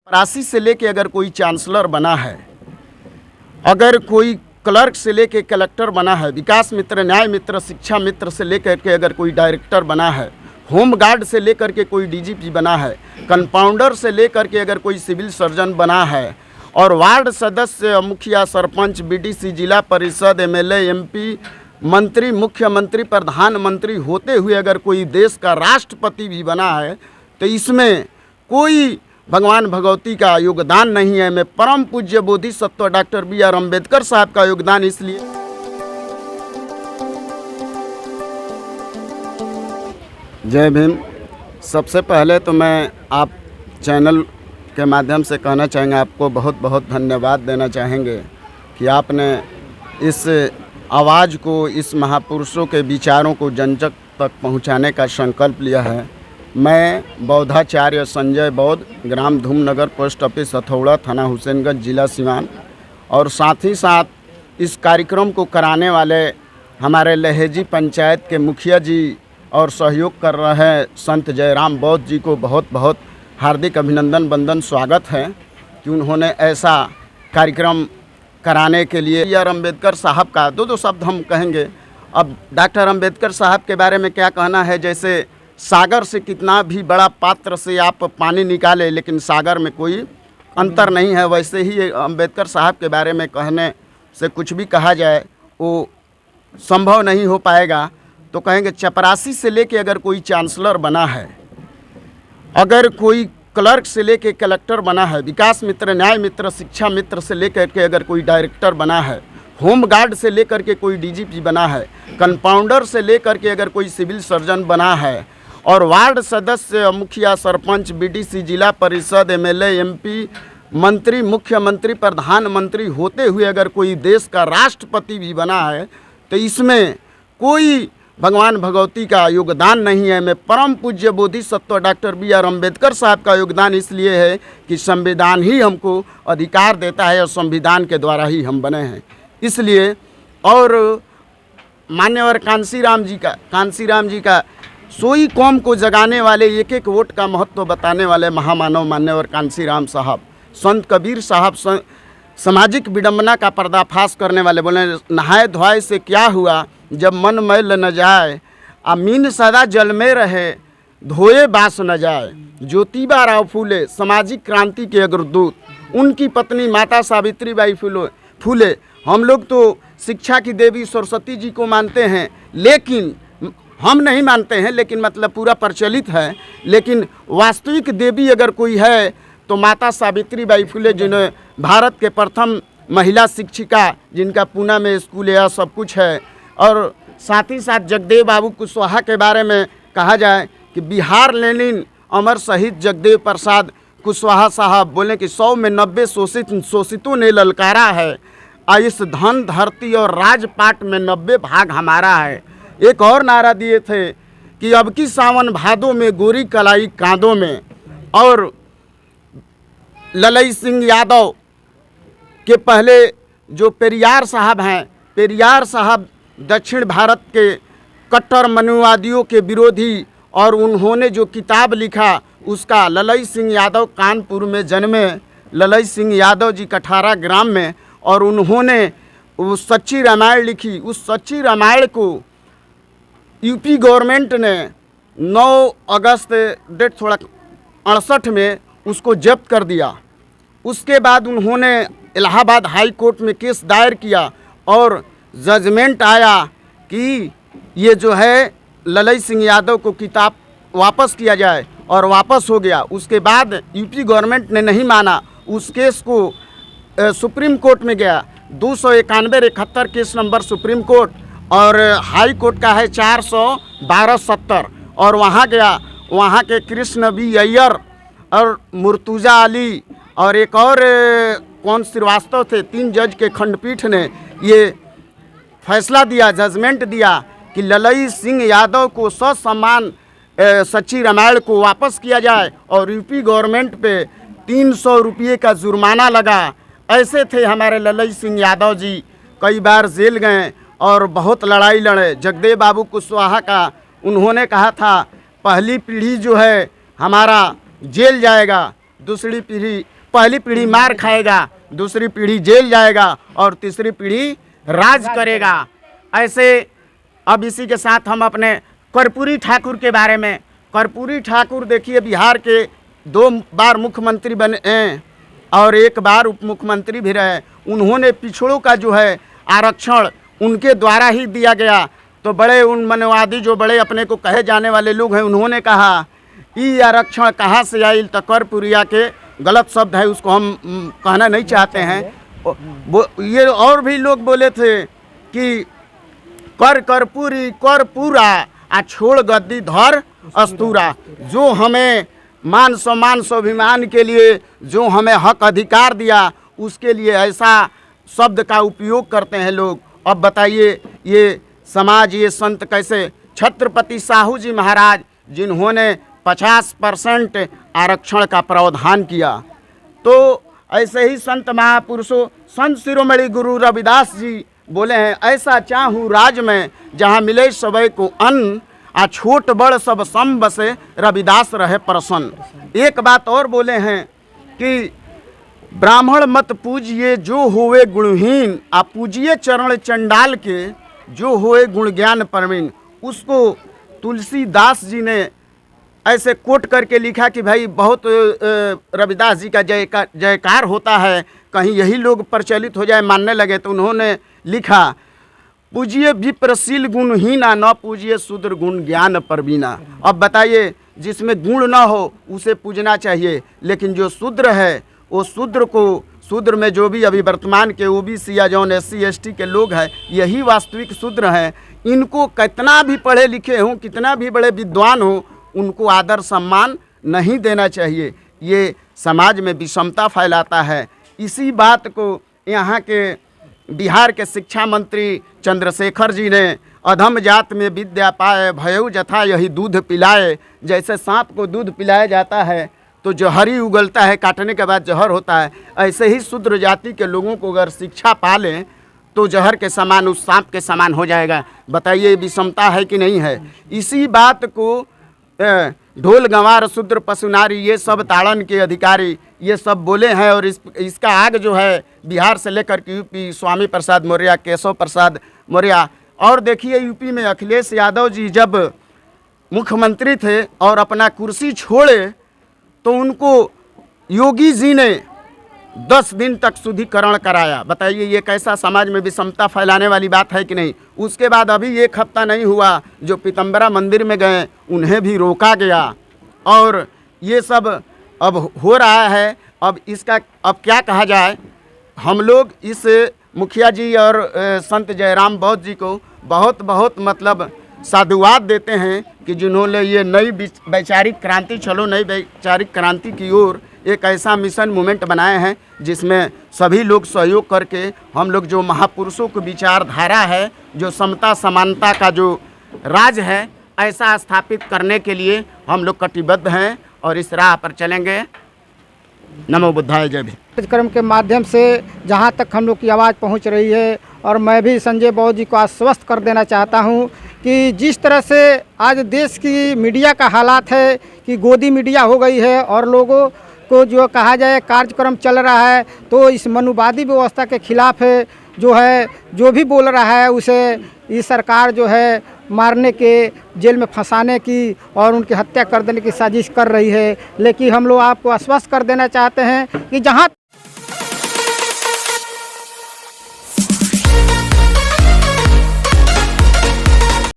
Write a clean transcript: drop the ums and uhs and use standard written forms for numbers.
चपरासी से लेके अगर कोई चांसलर बना है, अगर कोई क्लर्क से लेके कलेक्टर बना है, विकास मित्र, न्याय मित्र, शिक्षा मित्र से लेकर के अगर कोई डायरेक्टर बना है, होम गार्ड से लेकर के कोई डीजीपी बना है, कंपाउंडर से लेकर के अगर कोई सिविल सर्जन बना है, और वार्ड सदस्य, मुखिया, सरपंच, बीडीसी, जिला परिषद, एमएलए, एमपी, मंत्री, मुख्यमंत्री, प्रधानमंत्री होते हुए अगर कोई देश का राष्ट्रपति भी बना है, तो इसमें कोई भगवान भगवती का योगदान नहीं है। मैं परम पूज्य बोधिसत्व डॉक्टर बी.आर. अम्बेडकर साहब का योगदान इसलिए। जय भीम। सबसे पहले तो मैं आप चैनल के माध्यम से कहना चाहेंगे, आपको बहुत बहुत धन्यवाद देना चाहेंगे कि आपने इस आवाज़ को, इस महापुरुषों के विचारों को जन जन तक पहुंचाने का संकल्प लिया है। मैं बौद्धाचार्य संजय बौद्ध, ग्राम धूमनगर, पोस्ट ऑफिस हथौड़ा, थाना हुसैनगंज, जिला सिवान, और साथ ही साथ इस कार्यक्रम को कराने वाले हमारे लहेजी पंचायत के मुखिया जी और सहयोग कर रहे संत जयराम बौद्ध जी को बहुत बहुत हार्दिक अभिनंदन, वंदन, स्वागत है कि उन्होंने ऐसा कार्यक्रम कराने के लिए। बी.आर. अम्बेडकर साहब का दो शब्द हम कहेंगे। अब डॉक्टर अम्बेडकर साहब के बारे में क्या कहना है, जैसे सागर से कितना भी बड़ा पात्र से आप पानी निकालें लेकिन सागर में कोई अंतर नहीं है, वैसे ही अम्बेडकर साहब के बारे में कहने से कुछ भी कहा जाए वो संभव नहीं हो पाएगा। तो कहेंगे चपरासी से लेके अगर कोई चांसलर बना है, अगर कोई क्लर्क से लेके कलेक्टर बना है, विकास मित्र, न्याय मित्र, शिक्षा मित्र से लेकर के अगर कोई डायरेक्टर बना है, होम गार्ड से लेकर के कोई डीजीपी बना है, कंपाउंडर से लेकर के अगर कोई सिविल सर्जन बना है, और वार्ड सदस्य, मुखिया, सरपंच, बीडीसी, जिला परिषद, एमएलए, एमपी, मंत्री, मुख्यमंत्री, प्रधानमंत्री होते हुए अगर कोई देश का राष्ट्रपति भी बना है, तो इसमें कोई भगवान भगवती का योगदान नहीं है। मैं परम पूज्य बोधिसत्व डॉक्टर बी.आर. अम्बेडकर साहब का योगदान इसलिए है कि संविधान ही हमको अधिकार देता है और संविधान के द्वारा ही हम बने हैं, इसलिए। और मान्यवर कांसीराम जी का सोई कौम को जगाने वाले, एक एक वोट का महत्व बताने वाले महामानव मान्यवर कांसीराम साहब, संत कबीर साहब सामाजिक विडंबना का पर्दाफाश करने वाले, बोले नहाए धोए से क्या हुआ जब मन मैल न जाए, अमीन सदा जल में रहे धोए बास न जाए। ज्योतिबा राव फूले सामाजिक क्रांति के अग्रदूत, उनकी पत्नी माता सावित्रीबाई फूले। हम लोग तो शिक्षा की देवी सरस्वती जी को मानते हैं, लेकिन हम नहीं मानते हैं, लेकिन मतलब पूरा प्रचलित है, लेकिन वास्तविक देवी अगर कोई है तो माता सावित्रीबाई फूले, जिन्हें भारत के प्रथम महिला शिक्षिका, जिनका पूना में स्कूल है, सब कुछ है। और साथ ही साथ जगदेव बाबू कुशवाहा के बारे में कहा जाए कि बिहार लेनिन अमर शहीद जगदेव प्रसाद कुशवाहा साहब बोले कि 100 में 90 शोषितों ने ललकारा है, इस धन धरती और राजपाट में 90 भाग हमारा है। एक और नारा दिए थे कि अब की सावन भादों में गोरी कलाई कांदों में। और ललई सिंह यादव के पहले जो पेरियार साहब हैं, पेरियार साहब दक्षिण भारत के कट्टर मनुवादियों के विरोधी, और उन्होंने जो किताब लिखा उसका, ललई सिंह यादव कानपुर में जन्मे, ललई सिंह यादव जी कठारा ग्राम में, और उन्होंने वो सच्ची रामायण लिखी। उस सच्ची रामायण को यूपी गवर्नमेंट ने 9 अगस्त 1968 में उसको जब्त कर दिया। उसके बाद उन्होंने इलाहाबाद हाई कोर्ट में केस दायर किया और जजमेंट आया कि ये जो है ललई सिंह यादव को किताब वापस किया जाए, और वापस हो गया। उसके बाद यूपी गवर्नमेंट ने नहीं माना, उस केस को सुप्रीम कोर्ट में गया। 291-71 केस नंबर सुप्रीम कोर्ट, और हाई कोर्ट का है 412-70, और वहाँ गया। वहाँ के कृष्ण बी अय्यर और मुर्तुजा अली और एक और कौन श्रीवास्तव थे, 3 जज के खंडपीठ ने ये फैसला दिया, जजमेंट दिया कि ललई सिंह यादव को ससम्मान सच्ची रामायण को वापस किया जाए, और यूपी गवर्नमेंट पे 300 रुपये का जुर्माना लगा। ऐसे थे हमारे ललई सिंह यादव जी, कई बार जेल गए और बहुत लड़ाई लड़े। जगदेव बाबू कुशवाहा का उन्होंने कहा था पहली पीढ़ी जो है हमारा जेल जाएगा, दूसरी पीढ़ी, पहली पीढ़ी मार खाएगा, दूसरी पीढ़ी जेल जाएगा और तीसरी पीढ़ी राज करेगा। ऐसे अब इसी के साथ हम अपने कर्पूरी ठाकुर के बारे में, कर्पूरी ठाकुर देखिए बिहार के 2 बार मुख्यमंत्री बने हैं और 1 बार उप मुख्यमंत्री भी रहे। उन्होंने पिछड़ों का जो है आरक्षण उनके द्वारा ही दिया गया। तो बड़े उन मनवादी जो बड़े अपने को कहे जाने वाले लोग हैं, उन्होंने कहा ये आरक्षण कहाँ से आई, तो कर्पूरिया के गलत शब्द है, उसको हम कहना नहीं चाहते हैं। ये और भी लोग बोले थे कि कर कर्पूरी कर पूरा आ छोड़ गद्दी धर अस्तूरा। जो हमें मान सम्मान स्वाभिमान के लिए जो हमें हक अधिकार दिया, उसके लिए ऐसा शब्द का उपयोग करते हैं लोग। अब बताइए ये समाज, ये संत कैसे, छत्रपति साहू जी महाराज जिन्होंने 50% आरक्षण का प्रावधान किया, तो ऐसे ही संत महापुरुषों, संत शिरोमणि गुरु रविदास जी बोले हैं, ऐसा चाहूँ राज में जहाँ मिले सबे को अन्न, आ छोट बड़ सब सम बसे रविदास रहे प्रसन्न। एक बात और बोले हैं कि ब्राह्मण मत पूजिए जो होवे गुणहीन, आ पूजिए चरण चंडाल के जो होए गुण ज्ञान परवीन। उसको तुलसीदास जी ने ऐसे कोट करके लिखा कि भाई बहुत रविदास जी का जयकार होता है, कहीं यही लोग प्रचलित हो जाए, मानने लगे। तो उन्होंने लिखा, पूजिए विप्रशील गुणहीना, न पूजिए शूद्र गुण ज्ञान परवीना। अब बताइए, जिसमें गुण ना हो उसे पूजना चाहिए, लेकिन जो शूद्र है वो शूद्र को, शूद्र में जो भी अभी वर्तमान के ओबीसी या जौन SC ST के लोग हैं, यही वास्तविक शूद्र हैं। इनको कितना भी पढ़े लिखे हों, कितना भी बड़े विद्वान हों, उनको आदर सम्मान नहीं देना चाहिए। ये समाज में विषमता फैलाता है। इसी बात को यहाँ के बिहार के शिक्षा मंत्री चंद्रशेखर जी ने, अधम जात में विद्या पाए भयउ जथा यही दूध पिलाए। जैसे सांप को दूध पिलाया जाता है तो जहर ही उगलता है, काटने के बाद जहर होता है, ऐसे ही शूद्र जाति के लोगों को अगर शिक्षा पालें तो जहर के समान, उस सांप के समान हो जाएगा। बताइए विषमता है कि नहीं है। इसी बात को ढोल गंवार शूद्र पशु नारी, ये सब ताड़न के अधिकारी, ये सब बोले हैं। और इसका आग जो है बिहार से लेकर के यूपी, स्वामी प्रसाद मौर्य, केशव प्रसाद मौर्य, और देखिए यूपी में अखिलेश यादव जी जब मुख्यमंत्री थे और अपना कुर्सी छोड़े तो उनको योगी जी ने 10 दिन तक शुद्धिकरण कराया। बताइए ये कैसा समाज में विषमता फैलाने वाली बात है कि नहीं। उसके बाद अभी 1 हफ्ता नहीं हुआ जो पीतम्बरा मंदिर में गए, उन्हें भी रोका गया। और ये सब अब हो रहा है। अब इसका अब क्या कहा जाए। हम लोग इस मुखिया जी और संत जयराम बौद्ध जी को बहुत बहुत मतलब साधुवाद देते हैं कि जिन्होंने ये नई वैचारिक क्रांति, चलो नई वैचारिक क्रांति की ओर एक ऐसा मिशन मूवमेंट बनाए हैं जिसमें सभी लोग सहयोग करके हम लोग जो महापुरुषों की विचारधारा है, जो समता समानता का जो राज है, ऐसा स्थापित करने के लिए हम लोग कटिबद्ध हैं और इस राह पर चलेंगे। नमो बुद्धाय, जय भीम। कार्यक्रम के माध्यम से जहां तक हम लोग की आवाज़ पहुंच रही है, और मैं भी संजय बौद्ध जी को आश्वस्त कर देना चाहता हूं कि जिस तरह से आज देश की मीडिया का हालात है कि गोदी मीडिया हो गई है और लोगों को जो कहा जाए कार्यक्रम चल रहा है तो इस मनुवादी व्यवस्था के खिलाफ है, जो है जो भी बोल रहा है उसे ये सरकार जो है मारने के, जेल में फंसाने की और उनकी हत्या कर देने की साजिश कर रही है। लेकिन हम लोग आपको आश्वस्त कर देना चाहते हैं कि जहाँ